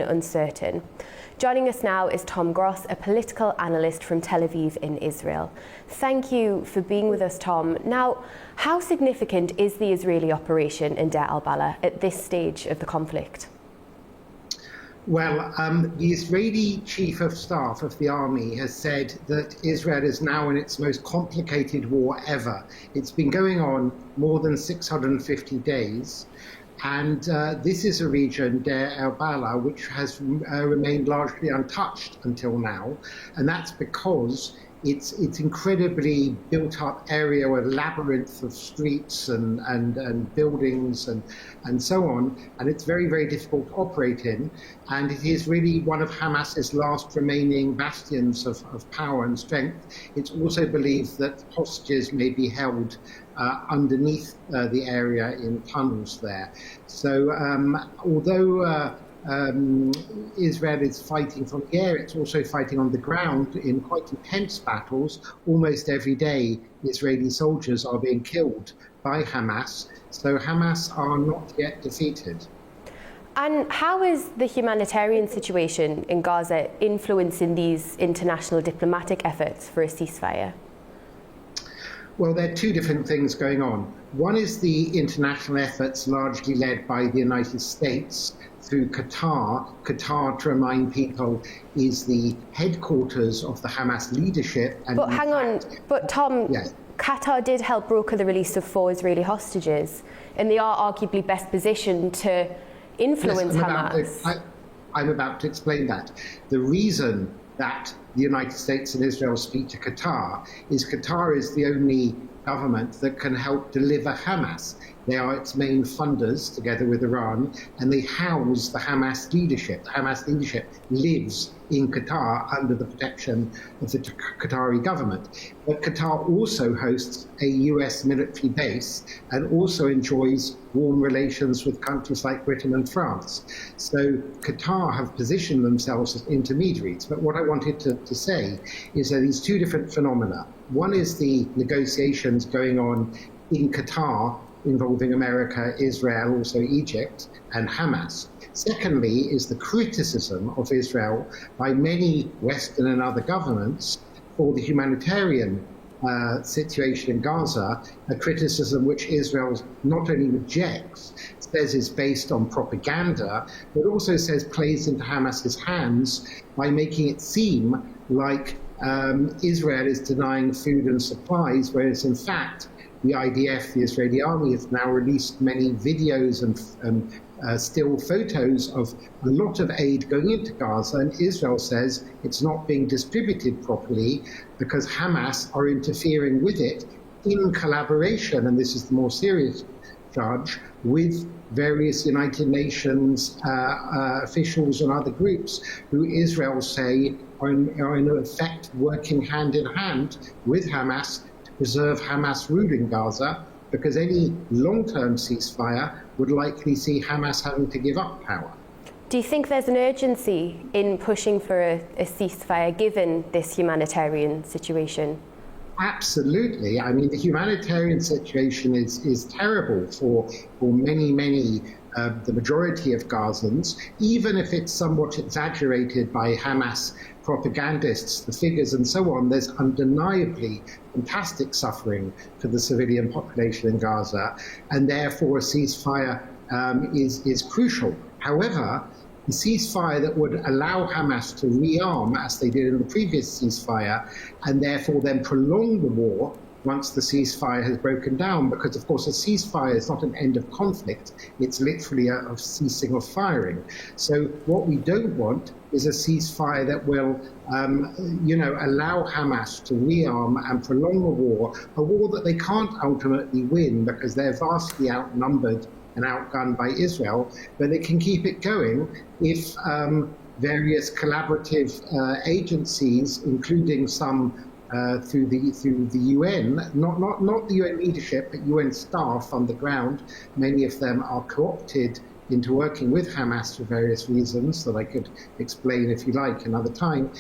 uncertain. Joining us now is Tom Gross, a political analyst from Tel Aviv in Israel. Thank you for being with us, Tom. Now, how significant is the Israeli operation in Deir al-Balah at this stage of the conflict? Well, the Israeli Chief of Staff of the army has said that Israel is now in its most complicated war ever. It's been going on more than 650 days. And this is a region, Deir al-Balah, which has remained largely untouched until now. And that's because it's incredibly built-up area with a labyrinth of streets and buildings and so on. And it's very, very difficult to operate in. And it is really one of Hamas's last remaining bastions of power and strength. It's also believed that hostages may be held underneath the area in tunnels there. So although Israel is fighting from the air, it's also fighting on the ground in quite intense battles. Almost every day, Israeli soldiers are being killed by Hamas. So Hamas are not yet defeated. And how is the humanitarian situation in Gaza influencing these international diplomatic efforts for a ceasefire? Well, there are two different things going on. One is the international efforts largely led by the United States through Qatar. Qatar, to remind people, is the headquarters of the Hamas leadership. And but hang on, but Tom, yes. Qatar did help broker the release of 4 Israeli hostages, and they are arguably best positioned to influence Hamas. I'm about to explain that. The reason that the United States and Israel speak to Qatar is the only government that can help deliver Hamas. They are its main funders, together with Iran, and they house the Hamas leadership. The Hamas leadership lives in Qatar under the protection of the Qatari government. But Qatar also hosts a US military base and also enjoys warm relations with countries like Britain and France. So Qatar have positioned themselves as intermediaries. But what I wanted to say is that these two different phenomena. One is the negotiations going on in Qatar involving America, Israel, also Egypt, and Hamas. Secondly is the criticism of Israel by many Western and other governments for the humanitarian situation in Gaza, a criticism which Israel not only rejects, says is based on propaganda, but also says plays into Hamas's hands by making it seem like Israel is denying food and supplies, whereas in fact, the IDF, the Israeli army, has now released many videos and still photos of a lot of aid going into Gaza, and Israel says it's not being distributed properly because Hamas are interfering with it in collaboration, and this is the more serious charge, with various United Nations officials and other groups who Israel say are in effect working hand in hand with Hamas preserve Hamas rule in Gaza, because any long-term ceasefire would likely see Hamas having to give up power. Do you think there's an urgency in pushing for a ceasefire given this humanitarian situation? Absolutely. I mean, the humanitarian situation is terrible for many, the majority of Gazans, even if it's somewhat exaggerated by Hamas propagandists, the figures and so on. There's undeniably fantastic suffering for the civilian population in Gaza, and therefore a ceasefire is crucial. However, the ceasefire that would allow Hamas to rearm, as they did in the previous ceasefire, and therefore then prolong the war once the ceasefire has broken down, because of course a ceasefire is not an end of conflict, it's literally a ceasing of firing. So what we don't want is a ceasefire that will allow Hamas to rearm and prolong a war that they can't ultimately win because they're vastly outnumbered and outgunned by Israel, but they can keep it going if various collaborative agencies, including some through the UN, not the UN leadership, but UN staff on the ground. Many of them are co-opted into working with Hamas for various reasons that I could explain, if you like, another time.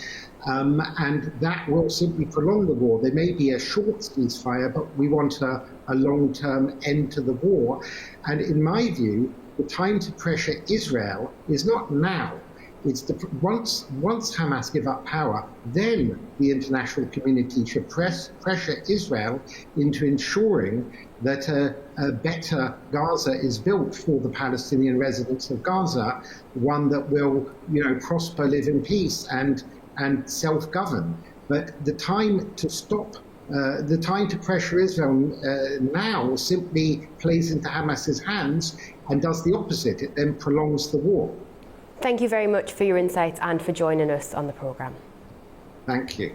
And that will simply prolong the war. There may be a short ceasefire, but we want a long-term end to the war. And in my view, the time to pressure Israel is not now. Once Hamas give up power, then the international community should pressure Israel into ensuring that a better Gaza is built for the Palestinian residents of Gaza, one that will, prosper, live in peace, and self-govern. But the time to stop. The time to pressure Israel now simply plays into Hamas's hands and does the opposite. It then prolongs the war. Thank you very much for your insights and for joining us on the programme. Thank you.